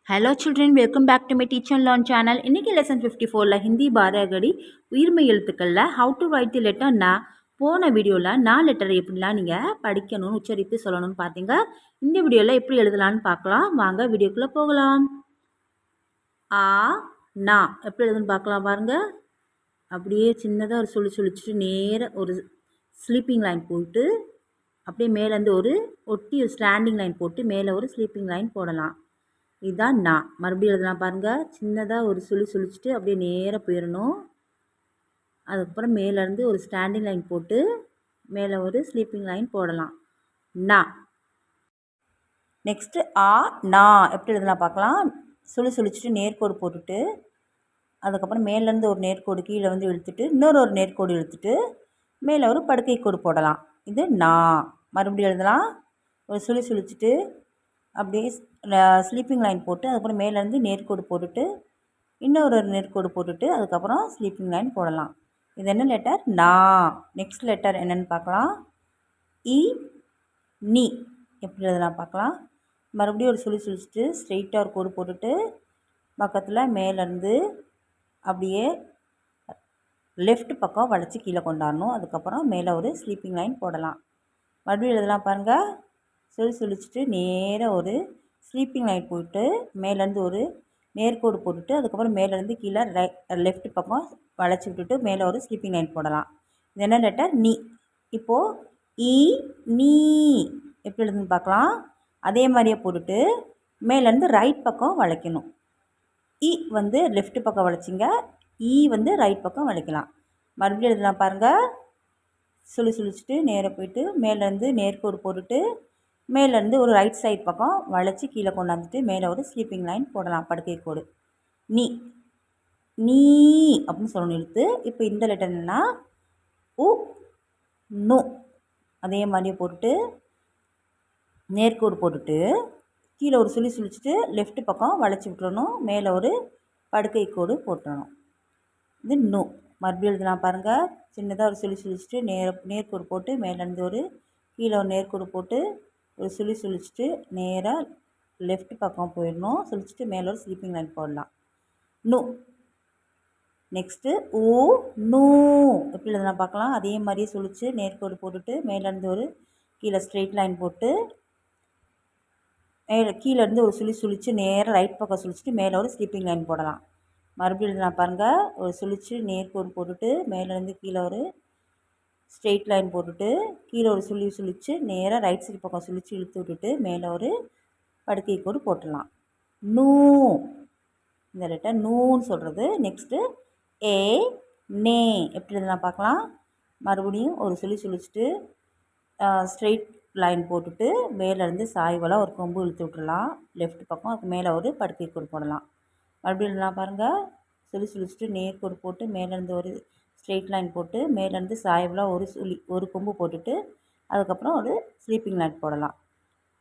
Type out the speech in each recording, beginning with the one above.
Hello children, welcome back to my Teach and Learn channel. இன்னைக்கு lesson 54ல ஹிந்தி பாரகடி உயிர்மை எழுத்துக்கள்ல how to write the letter na போன வீடியோவில் நான் லெட்டரை எப்படிலாம் நீங்கள் படிக்கணும்னு உச்சரித்து சொல்லணும்னு பார்த்தீங்க. இந்த வீடியோவில் எப்படி எழுதலான்னு பார்க்கலாம். வாங்க வீடியோக்குள்ளே போகலாம். ஆ நா எப்படி எழுதுன்னு பார்க்கலாம் பாருங்க. அப்படியே சின்னதாக ஒரு சுழிச்சுட்டு நேராக ஒரு ஸ்லீப்பிங் லைன் போட்டு அப்படியே மேலேருந்து ஒரு ஒட்டி ஒரு ஸ்டாண்டிங் லைன் போட்டு மேலே ஒரு ஸ்லீப்பிங் லைன் போடலாம். இதுதான் நா. மறுபடியும் எழுதலாம் பாருங்கள். சின்னதாக ஒரு சுழிச்சுட்டு அப்படியே நேராக போயிடணும். அதுக்கப்புறம் மேலேருந்து ஒரு ஸ்டாண்டிங் லைன் போட்டு மேலே ஒரு ஸ்லீப்பிங் லைன் போடலாம். நா. நெக்ஸ்ட்டு ஆ நா எப்படி எழுதலாம் பார்க்கலாம். சுழிச்சுட்டு நேர்கோடு போட்டுட்டு அதுக்கப்புறம் மேலேருந்து ஒரு நேர்கோடு கீழே வந்து இழுத்துட்டு இன்னொரு நேர்கோடு இழுத்துட்டு மேலே ஒரு படுக்கை கோடு போடலாம். இது நா. மறுபடியும் எழுதலாம். ஒரு சுழிச்சுட்டு அப்படியே ஸ்லீப்பிங் லைன் போட்டு அதுக்கப்புறம் மேலேருந்து நேர்கோடு போட்டுட்டு இன்னொரு நேர்கோடு போட்டுட்டு அதுக்கப்புறம் ஸ்லீப்பிங் லைன் போடலாம். இது என்ன லெட்டர்? நா. நெக்ஸ்ட் லெட்டர் என்னென்னு பார்க்கலாம். இ நீ எப்படி எழுதலாம் பார்க்கலாம். மறுபடியும் ஒரு சுழிச்சுட்டு ஸ்ட்ரெயிட்டாக ஒரு கோடு போட்டுட்டு பக்கத்தில் மேலேருந்து அப்படியே லெஃப்ட் பக்கம் வளைச்சி கீழே கொண்டாடணும். அதுக்கப்புறம் மேலே ஒரு ஸ்லீப்பிங் லைன் போடலாம். மறுபடியும் எழுதலாம் பாருங்கள். சுழிச்சுட்டு நேராக ஒரு ஸ்லீப்பிங் லைன் போட்டு மேலேருந்து ஒரு நேர்கோடு போட்டுட்டு அதுக்கப்புறம் மேலேருந்து கீழே லெஃப்ட் பக்கம் வளைச்சி விட்டுட்டு மேலே ஒரு ஸ்லீப்பிங் லைன் போடலாம். இது என்ன லெட்டர்? நீ. இப்போது இ நீ எப்படி எழுதுன்னு பார்க்கலாம். அதே மாதிரியே போட்டுட்டு மேலேருந்து ரைட் பக்கம் வளைக்கணும். இ வந்து லெஃப்ட் பக்கம் வளைச்சிங்க, இ வந்து ரைட் பக்கம் வளைக்கலாம். மறுபடியும் எழுதலாம் பாருங்கள். சுழிச்சுட்டு நேராக போயிட்டு மேலேருந்து நேர்கோடு போட்டுட்டு மேலேருந்து ஒரு ரைட் சைட் பக்கம் வளைச்சி கீழே கொண்டாந்துட்டு மேலே ஒரு ஸ்லீப்பிங் லைன் போடலாம். படுக்கை கோடு. நீ நீ அப்படின்னு சொல்லணும் இழுத்து. இப்போ இந்த லெட்டர் என்னென்னா உ நோ. அதே மாதிரியே போட்டுட்டு நேர்கோடு போட்டுட்டு கீழே ஒரு சுழிச்சுட்டு லெஃப்ட் பக்கம் வளைச்சி விட்டுறணும். மேலே ஒரு படுக்கை கோடு போட்டுறணும். இது நோ. மறுபடியும் எழுதலாம் பாருங்கள். சின்னதாக ஒரு சுழிச்சுட்டு நேர்கோடு போட்டு மேலேருந்து ஒரு கீழே ஒரு நேர்கோடு போட்டு ஒரு சுழிச்சுட்டு நேராக லெஃப்ட் பக்கம் போயிடணும். சுழிச்சுட்டு மேலே ஒரு ஸ்லீப்பிங் லைன் போடலாம். நோ. நெக்ஸ்ட்டு ஊ நூ எப்படி எழுதலாம் பார்க்கலாம். அதே மாதிரியே சுழிச்சு நேர்கோடு போட்டுட்டு மேலேருந்து ஒரு கீழே ஸ்ட்ரெயிட் லைன் போட்டு கீழேருந்து ஒரு சுழிச்சு நேராக ரைட் பக்கம் சுழிச்சிட்டு மேலே ஒரு ஸ்லீப்பிங் லைன் போடலாம். மறுபடியும் எழுதலாம் பாருங்கள். ஒரு சுழிச்சு நேர்கோடு போட்டுட்டு மேலேருந்து கீழே ஒரு ஸ்ட்ரெயிட் லைன் போட்டுட்டு கீழே ஒரு சுழிச்சு நேராக ரைட் சைடு பக்கம் சுழிச்சு இழுத்து விட்டுட்டு மேலே ஒரு படுக்கை கோடு போட்டுடலாம். நூ. இந்த லெட்டர் நூன்னு சொல்கிறது. நெக்ஸ்ட்டு ஏ நே எப்படி எழுதலாம் பார்க்கலாம். மறுபடியும் ஒரு சுழிச்சுட்டு ஸ்ட்ரெயிட் லைன் போட்டுட்டு மேலேருந்து சாய்வலாக ஒரு கொம்பு இழுத்து விட்டுடலாம். லெஃப்ட் பக்கம் அதுக்கு மேலே ஒரு படுக்கை கோடு போடலாம். மறுபடியும் எழுதலாம் பாருங்கள். சுழிச்சுட்டு நேர்கோடு போட்டு மேலேருந்து ஒரு ஸ்ட்ரெயிட் லைன் போட்டு மேலேருந்து சாய்வலாக ஒரு கொம்பு போட்டுட்டு அதுக்கப்புறம் ஒரு ஸ்லீப்பிங் லைன் போடலாம்.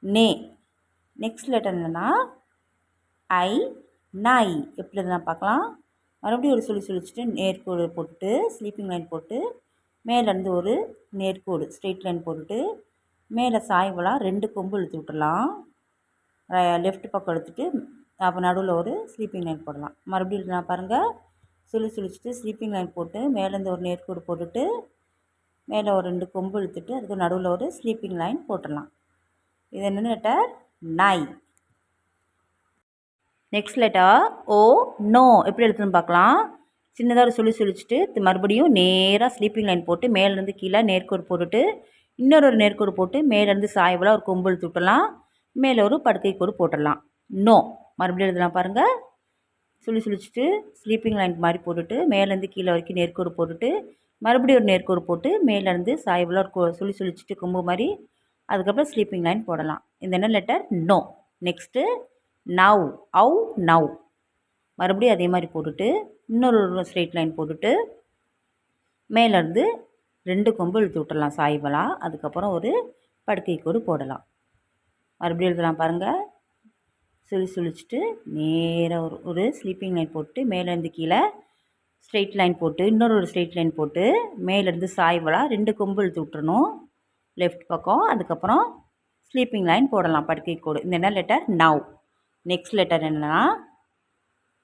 நே. நெக்ஸ்ட் லெட்டர் என்னென்னா ஐ நாய் எப்படி எழுதலாம் பார்க்கலாம். மறுபடியும் ஒரு சுழிச்சுட்டு நேர்கோடு போட்டுட்டு ஸ்லீப்பிங் லைன் போட்டு மேலேருந்து ஒரு நேர்கோடு ஸ்ட்ரெயிட் லைன் போட்டுட்டு மேலே சாய்வலாக 2 கொம்பு இழுத்து விட்டுடலாம். லெஃப்ட் பக்கம் எடுத்துகிட்டு அப்போ நடுவில் ஒரு ஸ்லீப்பிங் லைன் போடலாம். மறுபடியும் எழுதலாம் பாருங்கள். சுழிச்சுட்டு ஸ்லீப்பிங் லைன் போட்டு மேலேருந்து ஒரு நேர்கோடு போட்டுட்டு மேலே ஒரு 2 கொம்பு இழுத்துட்டு அதுக்கு நடுவில் ஒரு ஸ்லீப்பிங் லைன் போட்டுடலாம். இது என்னென்ன லெட்டர்? நாய். நெக்ஸ்ட் லெட்டர் ஓ நோ எப்படி எழுதுன்னு பார்க்கலாம். சின்னதாக ஒரு சுழிச்சுட்டு மறுபடியும் நேராக ஸ்லீப்பிங் லைன் போட்டு மேலேருந்து கீழே நேர்கோடு போட்டுட்டு இன்னொரு நேர்கோடு போட்டு மேலேருந்து சாய்வலாக ஒரு கொம்பு இழுத்து விட்டுடலாம். மேலே ஒரு படுக்கை கோடு போட்டுடலாம். நோ. மறுபடியும் எழுதலாம் பாருங்கள். சுழிச்சுட்டு ஸ்லீப்பிங் லைன் மாதிரி போட்டுட்டு மேலேருந்து கீழே வரைக்கும் நேர்கோடு போட்டுட்டு மறுபடியும் ஒரு நேர்கோடு போட்டு மேலேருந்து சாய்வலாக ஒரு சுழிச்சுட்டு கொம்பு மாதிரி அதுக்கப்புறம் ஸ்லீப்பிங் லைன் போடலாம். இந்த என்ன லெட்டர்? நோ. நெக்ஸ்ட்டு நவ் அவு நவ் மறுபடியும் அதே மாதிரி போட்டுட்டு இன்னொரு ஸ்ட்ரெயிட் லைன் போட்டுட்டு மேலேருந்து 2 கொம்பு இழுத்து விட்டுடலாம் சாய்வலாக. அதுக்கப்புறம் ஒரு படுக்கை கோடு போடலாம். மறுபடியும் எழுதலாம் பாருங்கள். சுழிச்சுட்டு நேராக ஒரு ஸ்லீப்பிங் லைன் போட்டு மேலேருந்து கீழே ஸ்ட்ரெயிட் லைன் போட்டு இன்னொரு ஸ்ட்ரெயிட் லைன் போட்டு மேலேருந்து சாய்வலாக 2 கொம்பு இழுத்து விட்டுறணும் லெஃப்ட் பக்கம். அதுக்கப்புறம் ஸ்லீப்பிங் லைன் போடலாம் படுக்கை கோடு. இந்த என்ன லெட்டர்? நவ். நெக்ஸ்ட் லெட்டர் என்னென்னா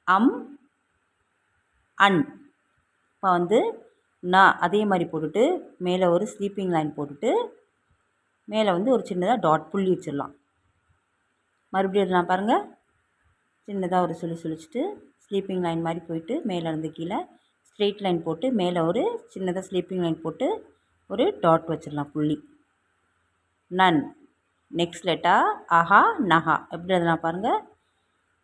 அம் அன். இப்போ வந்து நான் அதே மாதிரி போட்டுட்டு மேலே ஒரு ஸ்லீப்பிங் லைன் போட்டுட்டு மேலே வந்து ஒரு சின்னதாக டாட் புள்ளி வச்சிடலாம். மறுபடியும் நான் பாருங்கள், சின்னதாக ஒரு சுழிச்சிட்டு ஸ்லீப்பிங் லைன் மாதிரி போயிட்டு மேலே இருந்து கீழே ஸ்ட்ரெயிட் லைன் போட்டு மேலே ஒரு சின்னதாக ஸ்லீப்பிங் லைன் போட்டு ஒரு டாட் வச்சிடலாம் புள்ளி. நன். நெக்ஸ்ட் லெட்டர் அஹா நஹா. எப்படி எழுதலாம் பாருங்கள்,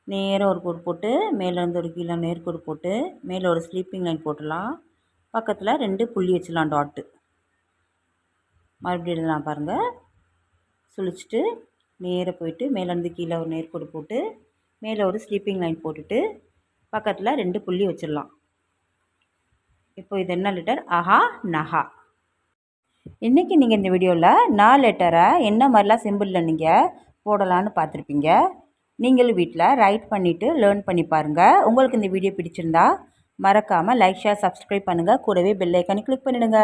நேராக ஒரு கோடு போட்டு மேலேருந்து ஒரு கீழே நேர்கோடு போட்டு மேலே ஒரு ஸ்லீப்பிங் லைன் போட்டுடலாம். பக்கத்தில் 2 புள்ளி வச்சிடலாம் டாட்டு. மறுபடியும் எழுதலாம் பாருங்கள், சுழிச்சிட்டு நேராக போயிட்டு மேலேருந்து கீழே ஒரு நேர்கோடு போட்டு மேலே ஒரு ஸ்லீப்பிங் லைன் போட்டுட்டு பக்கத்தில் 2 புள்ளி வச்சிடலாம். இப்போ இது என்ன லெட்டர்? அஹா நஹா. இன்றைக்கி நீங்கள் இந்த வீடியோவில் 4 லெட்டரை என்ன மாதிரிலாம் சிம்பிளில் நீங்கள் போடலான்னு பார்த்துருப்பீங்க. நீங்களும் வீட்டில் ரைட் பண்ணிவிட்டு லேர்ன் பண்ணி பாருங்கள். உங்களுக்கு இந்த வீடியோ பிடிச்சிருந்தா மறக்காமல் லைக், ஷேர், சப்ஸ்கிரைப் பண்ணுங்கள். கூடவே பெல் ஐக்கானை கிளிக் பண்ணிவிடுங்க.